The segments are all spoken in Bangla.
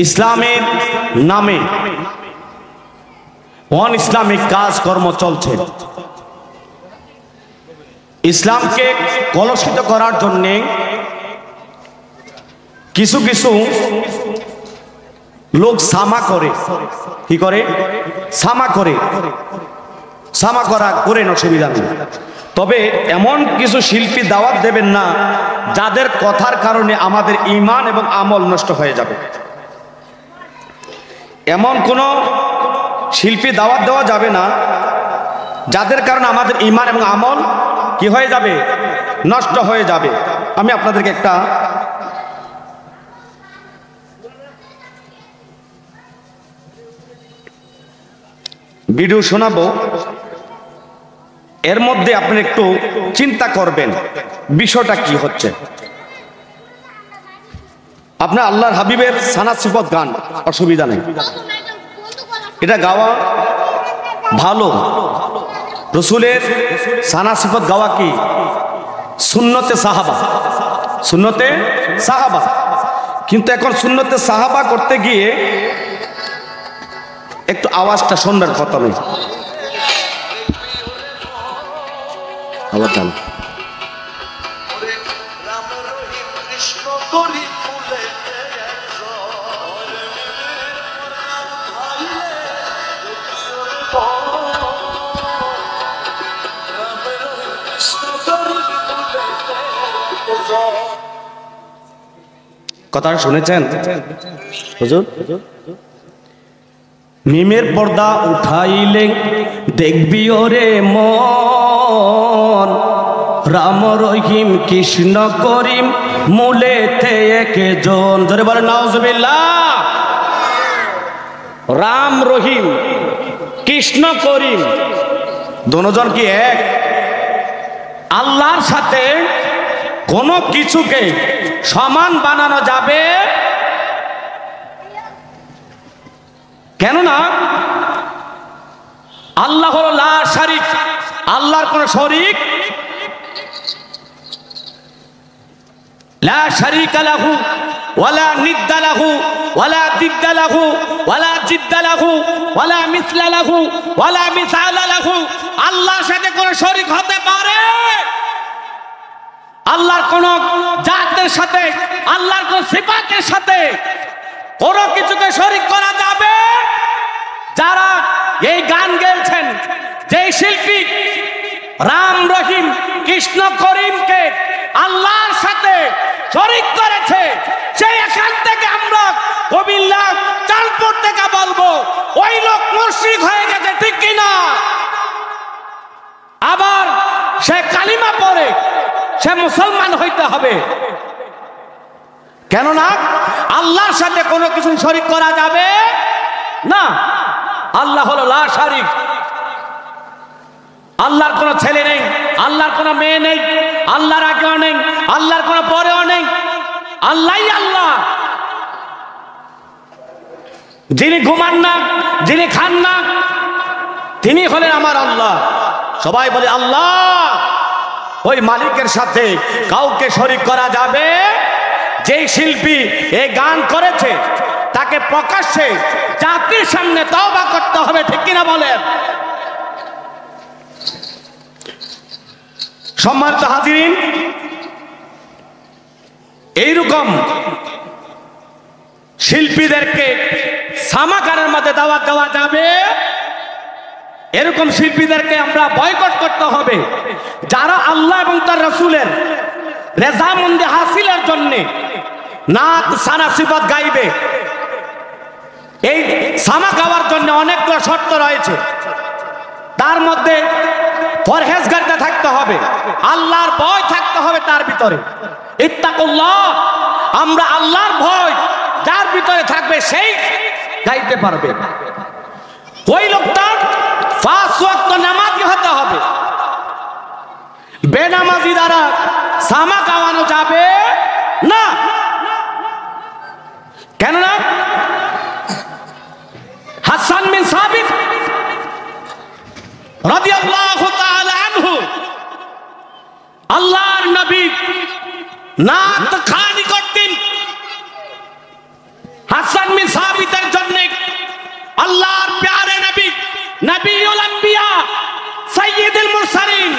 ইসলামের নামে অন ইসলামিক কাজকর্ম চলছে। ইসলামকে কলুষিত করার জন্য কিছু কিছু লোক সামা করে। কি করে? সামা করে। সামা করা করেন, অসুবিধা নেই। তবে এমন কিছু শিল্পী দাওয়াত দেবেন না যাদের কথার কারণে আমাদের ঈমান এবং আমল নষ্ট হয়ে যাবে। এমন কোন শিল্পী দাওয়াত দেওয়া যাবে না যাদের কারণে আমাদের ঈমান এবং আমল কি হয়ে যাবে? নষ্ট হয়ে যাবে। আমি আপনাদেরকে একটা ভিডিও শোনাবো, এর মধ্যে আপনি একটু চিন্তা করবেন বিষয়টা কি হচ্ছে। আপনার আল্লাহর হাবিবের সানা সিফত গান, অসুবিধা নেই, এটা গাওয়া ভালো। রসুলের সানা সিফত গাওয়া কি সুন্নতে সাহাবা, সুন্নতে সাহাবা। কিন্তু এখন সুন্নতে সাহাবা করতে গিয়ে একটু আওয়াজটা শুনবেন প্রথমে। আবার কথা শুনেছেন হুজুর? মিমের পর্দা উঠাইলে দেখবি ওরে মন, রাম রহিম কৃষ্ণ করিম মূলেতে একজন। ধরে বলে নাউজুবিল্লাহ। রাম রহিম কৃষ্ণ করিম দুজন কি এক? আল্লাহর সাথে কোন কিছুকে সমান বানানো যাবে? কেননা আল্লাহ হলো লা শারিক, আল্লাহর কোন শরীক লা শারিকা লাহু ওয়ালা নিদ্দা লাহু ওয়ালা দিদ্দা লাহু ওয়ালা জিদ্দা লাহু ওয়ালা মিসলা লাহু ওয়ালা মিসালা লাহু। আল্লাহর সাথে কোন শরীক হতে পারে? আল্লাহর কোন জাতের সাথে, আল্লাহর কোন সিফাতের সাথে কোন কিছুকে শরীক করা যাবে? যারা এই গান গেয়েছেন, যে শিল্পী রাম রহিম কৃষ্ণ করিমকে আল্লাহর সাথে শরীক করেছে, সেই এখান থেকে আমরা কুমিল্লা চাঁদপুর থেকে বলবো ওই লোক মুশরিক হয়ে গেছে, ঠিক কিনা? আবার সে কালিমা পড়ে সে মুসলমান হইতে হবে। কেননা আল্লাহর সাথে কোনো কিছু শরীক করা যাবে না। আল্লাহ হলো লা শারিক, আল্লাহর কোনো ছেলে নেই, আল্লাহর কোনো মেয়ে নেই, আল্লাহর আগেও নেই, আল্লাহর কোনো পরেও নেই, আল্লাহই আল্লাহ। যিনি ঘুমান না, যিনি খান না, তিনি হলেন আমার আল্লাহ। সবাই বলে আল্লাহ। ওই মালিকের সাথে কাউকে শরীক করা যাবে? যেই শিল্পী এই গান করেছে তাকে প্রকাশ্যে জাতির সামনে তওবা করতে হবে, ঠিক কিনা বলেন? সম্মানিত হাজিরিন, এইরকম শিল্পীদেরকে সামাগারের মধ্যে দাওয়াত দেওয়া যাবে? এরকম শিল্পীদেরকে আমরা বয়কট করতে হবে। যারা আল্লাহ এবং তার রাসূলের রেজামন্দি হাসিলের জন্য নাত সানা সিফাত গাইবে, এই সামা গাওয়ার জন্য অনেকগুলো শর্ত রয়েছে। তার মধ্যে পরহেজগারিতা থাকতে হবে, আল্লাহর ভয় থাকতে হবে তার ভিতরে। ইত্তাকুল্লাহ, আমরা আল্লাহর ভয় যার ভিতরে থাকবে সেই গাইতে পারবে। ওই লোকটা 5 ওয়াক্ত নামাজি হতে হবে। বেনামাজি দ্বারা সামা গাওয়ানো যাবে না। কেননা হাসান বিন সাবিত রাদিয়াল্লাহু তাআলা আনহু আল্লাহর নবী নাত খানি করতেন। হাসান বিন সাবিতের জন্য আল্লাহর প্যারে নবী নবিউল আম্বিয়া সাইয়্যিদুল মুরসালিন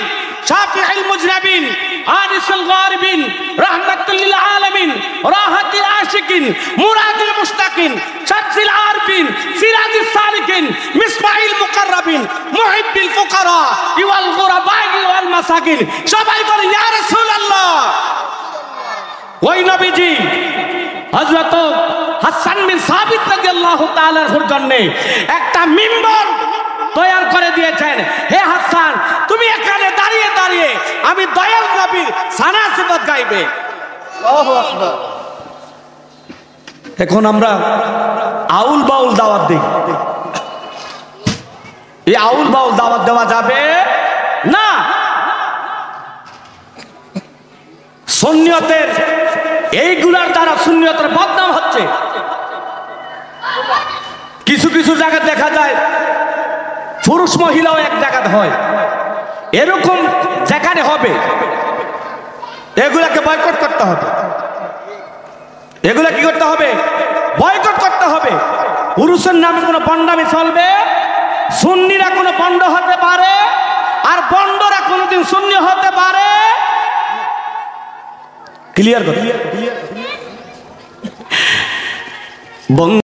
শাফিউল মুজনাবিন আনিসুল গারিবিন রাহমাতুল লিল আলামিন রাহাতুল আশিকিন মুরাদুল মুশতাকিন শামসুল আরফিন সিরাজুস সালিকিন মিসবাহুল মুকাররাবিন মুহিব্বুল ফুকারা ওয়াল গুরাবা ওয়াল মাসাকিন সবাই বলে ইয়া রাসূলুল্লাহ। ওই নবীজি হযরত হাসান বিন সাবিত রাদিয়াল্লাহু তাআলার জন্য একটা মিম্বর তৈরি করে দিয়েছেন। হে হাসান, তুমি এখানে দাঁড়িয়ে দাঁড়িয়ে আমি দয়াল নবীর সানা সিফাত গাইবে। আল্লাহু আকবার। এখন আমরা আউল বাউল দাওয়াত দিই, এই আউল বাউল দাওয়াত দেওয়া যাবে না। সুন্নিয়তের এইগুলার দ্বারা সুন্নিয়তের বদনাম হচ্ছে। কিছু কিছু জায়গায় দেখা যায় পুরুষ মহিলাও এক জায়গাতে হয়, এরকম যেখানে হবে এগুলাকে বয়কট করতে হবে। এগুলা কি করতে হবে? বয়কট করতে হবে। পুরুষের নামে কোনো বন্ডামি চলবে, সুন্নিরা কোনো বন্ড হতে পারে আর বন্ডরা কোনোদিন সুন্নি হতে পারে। ক্লিয়ার কথা।